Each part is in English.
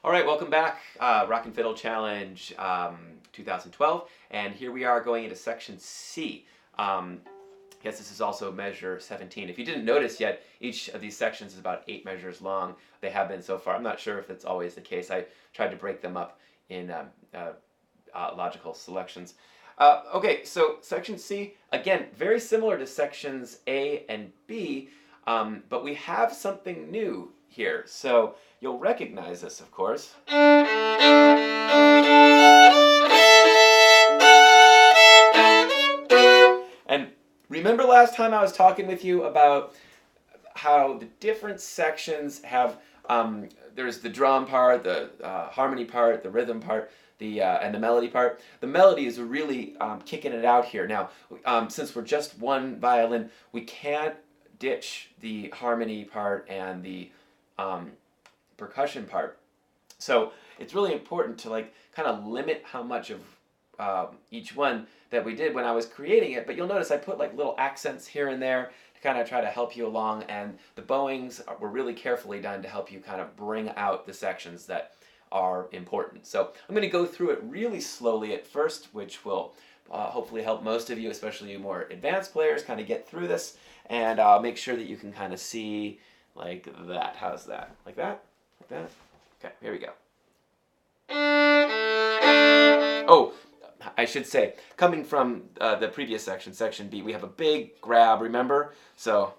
All right, welcome back. Rockin' Fiddle Challenge 2012, and here we are going into section C. Yes, this is also measure 17. If you didn't notice yet, each of these sections is about 8 measures long. They have been so far. I'm not sure if that's always the case. I tried to break them up in logical selections. Okay, so section C, again, very similar to sections A and B, but we have something new here. So you'll recognize this, of course. And remember last time I was talking with you about how the different sections have, there's the drum part, the harmony part, the rhythm part, and the melody part. The melody is really kicking it out here. Now, since we're just one violin, we can't ditch the harmony part and the percussion part. So it's really important to kind of limit how much of each one that we did when I was creating it. But you'll notice I put little accents here and there to kind of try to help you along, and the bowings were really carefully done to help you kind of bring out the sections that are important. So I'm going to go through it really slowly at first, which will hopefully help most of you, especially you more advanced players, kind of get through this, and I'll make sure that you can kind of see like that. How's that? Like that? Like that? Okay, here we go. Oh, I should say, coming from the previous section, section B, we have a big grab, remember? So...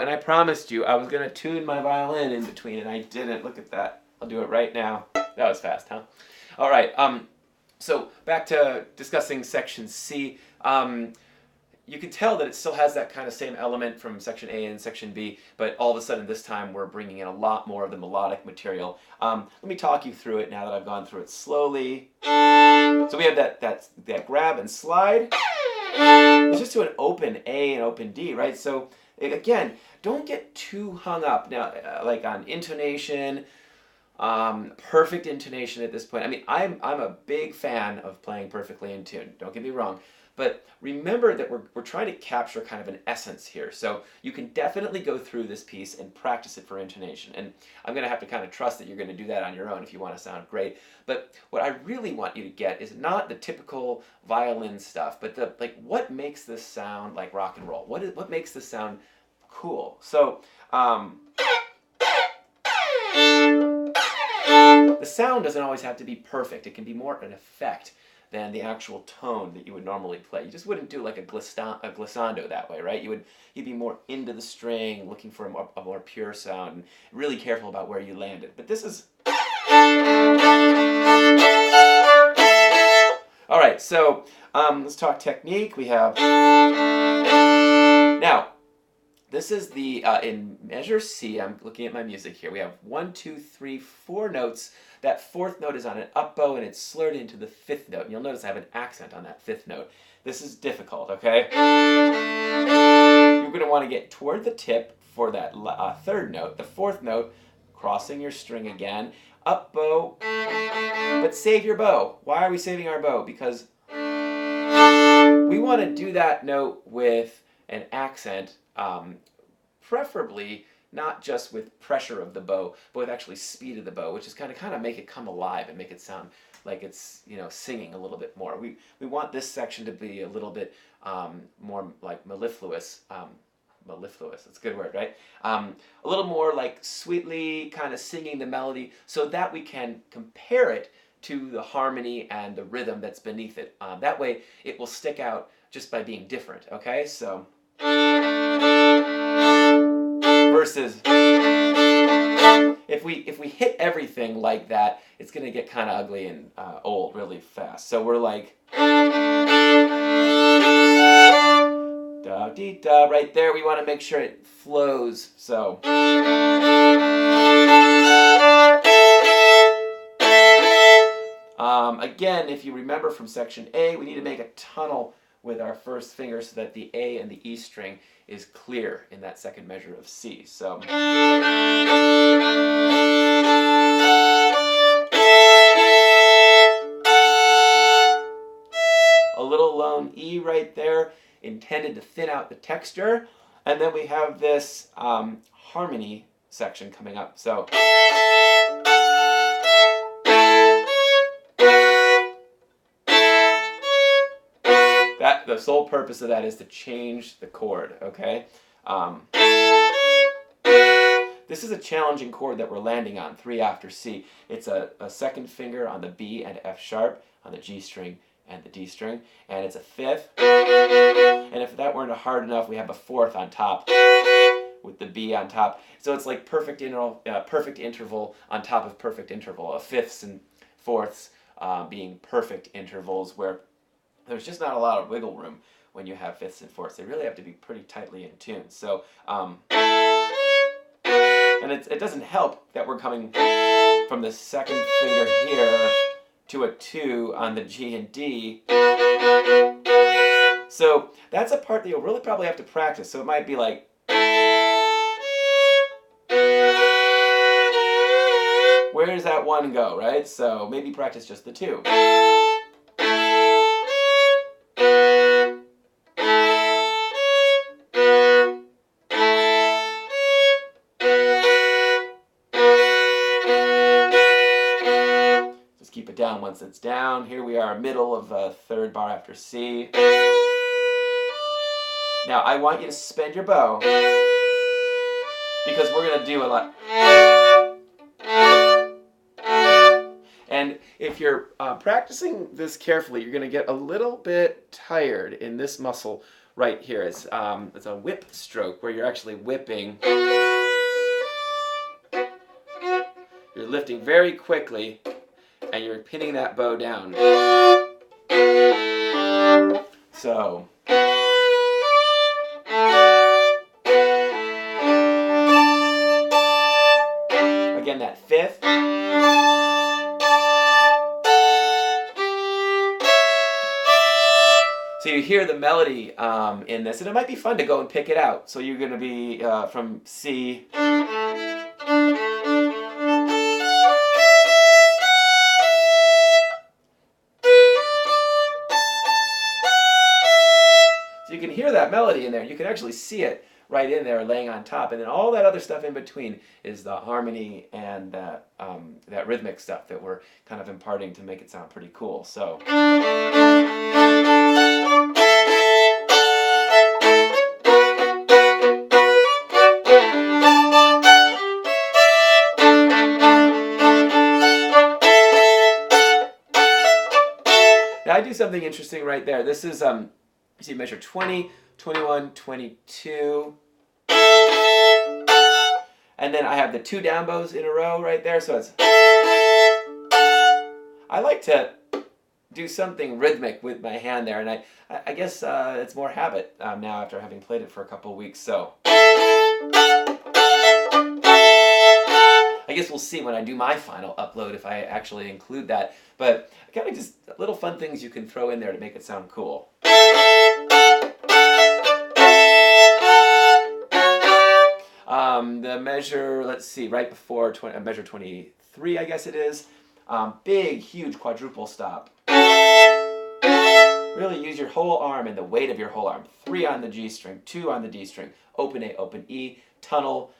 and I promised you I was going to tune my violin in between, and I didn't. Look at that. I'll do it right now. That was fast, huh? All right. So back to discussing section C. You can tell that it still has that kind of same element from section A and section B, but all of a sudden this time we're bringing in a lot more of the melodic material. Let me talk you through it now that I've gone through it slowly. So we have that grab and slide. It's just to an open A and open D, right? So again, don't get too hung up now, like on intonation, perfect intonation at this point. I mean, I'm a big fan of playing perfectly in tune. Don't get me wrong, but remember that we're trying to capture kind of an essence here. So you can definitely go through this piece and practice it for intonation. And I'm going to have to kind of trust that you're going to do that on your own if you want to sound great. But what I really want you to get is not the typical violin stuff, but what makes this sound like rock and roll? What makes this sound cool? So the sound doesn't always have to be perfect. It can be more an effect than the actual tone that you would normally play. You just wouldn't do like a glissando that way, right? You'd be more into the string, looking for a more pure sound, and really careful about where you land it. But this is... All right, so let's talk technique. We have... Now, this is the, in measure C, I'm looking at my music here, we have 1, 2, 3, 4 notes. That 4th note is on an up bow and it's slurred into the 5th note. And you'll notice I have an accent on that 5th note. This is difficult, okay? You're going to want to get toward the tip for that 3rd note. The 4th note, crossing your string again, up bow, but save your bow. Why are we saving our bow? Because we want to do that note with an accent, preferably not just with pressure of the bow, but with actually speed of the bow, which is kind of make it come alive and make it sound like it's, singing a little bit more. We want this section to be a little bit more like mellifluous. Mellifluous, that's a good word, right? A little more like sweetly kind of singing the melody so that we can compare it to the harmony and the rhythm that's beneath it. That way it will stick out just by being different, okay? So... versus if we hit everything like that, it's going to get kind of ugly and old really fast. So we're like, Da, dee, da. Right there, we want to make sure it flows. So. Again, if you remember from section A, we need to make a tunnel with our first finger so that the A and the E string is clear in that second measure of C. So. A little lone E right there, intended to thin out the texture. And then we have this harmony section coming up. So. The sole purpose of that is to change the chord, okay? This is a challenging chord that we're landing on, 3 after C. It's a second finger on the B and F sharp, on the G string and the D string, and it's a 5th. And if that weren't hard enough, we have a 4th on top with the B on top. So it's like perfect interval on top of perfect interval, of 5ths and 4ths being perfect intervals where there's just not a lot of wiggle room when you have 5ths and 4ths. They really have to be pretty tightly in tune. So, and it doesn't help that we're coming from the second finger here to a 2 on the G and D. So that's a part that you'll really probably have to practice. So it might be like, where does that 1 go, right? So maybe practice just the 2. Keep it down once it's down. Here we are, middle of a 3rd bar after C. Now I want you to spend your bow because we're going to do a lot. And if you're practicing this carefully, you're going to get a little bit tired in this muscle right here. It's a whip stroke where you're actually whipping. You're lifting very quickly. And you're pinning that bow down. So. Again, that 5th. So you hear the melody in this, and it might be fun to go and pick it out. So you're going to be from C. So you can hear that melody in there. You can actually see it right in there laying on top. And then all that other stuff in between is the harmony and that rhythmic stuff that we're kind of imparting to make it sound pretty cool. So. Now I do something interesting right there. This is you see measure 20, 21, 22. And then I have the 2 down bows in a row right there. So it's. I like to do something rhythmic with my hand there. And I guess it's more habit now after having played it for a couple weeks. So. I guess we'll see when I do my final upload if I actually include that. But kind of just little fun things you can throw in there to make it sound cool. The measure, let's see, right before measure 23, I guess it is. Big, huge quadruple stop. Really use your whole arm and the weight of your whole arm. 3 on the G string, 2 on the D string, open A, open E, tunnel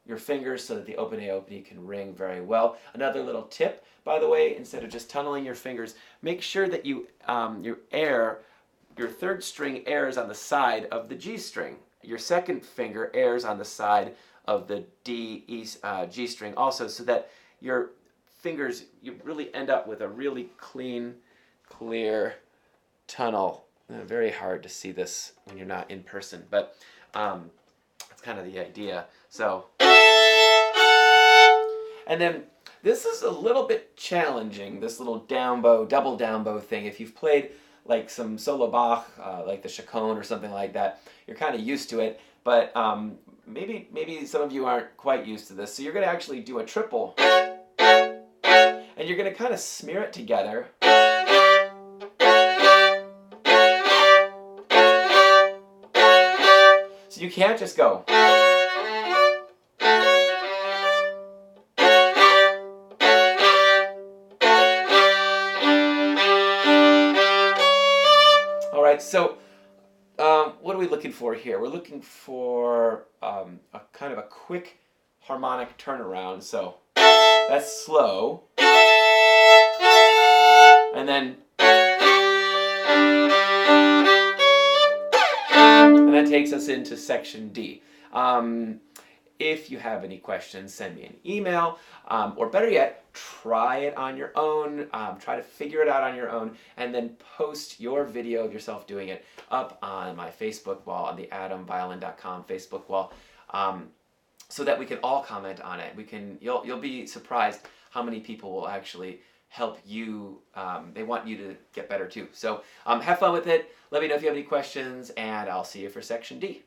your fingers so that the open A, open E can ring very well. Another little tip, by the way, instead of just tunneling your fingers, make sure that you your 3rd string airs on the side of the G string. Your 2nd finger airs on the side of the G string also, so that your fingers, you really end up with a really clean, clear tunnel. Very hard to see this when you're not in person, but that's kind of the idea. So, and then this is a little bit challenging, this little down bow, double down bow thing. If you've played like some solo Bach, like the Chaconne or something like that, you're kind of used to it. But maybe some of you aren't quite used to this. So you're going to actually do a triple, and you're going to kind of smear it together. So you can't just go. All right, so what are we looking for here? We're looking for a kind of a quick harmonic turnaround. So that's slow. And then that takes us into section D. If you have any questions, send me an email, or better yet, try it on your own, try to figure it out on your own, and then post your video of yourself doing it up on my Facebook wall, on the adamviolin.com Facebook wall, so that we can all comment on it. You'll be surprised how many people will actually help you. They want you to get better too. So have fun with it. Let me know if you have any questions, and I'll see you for section D.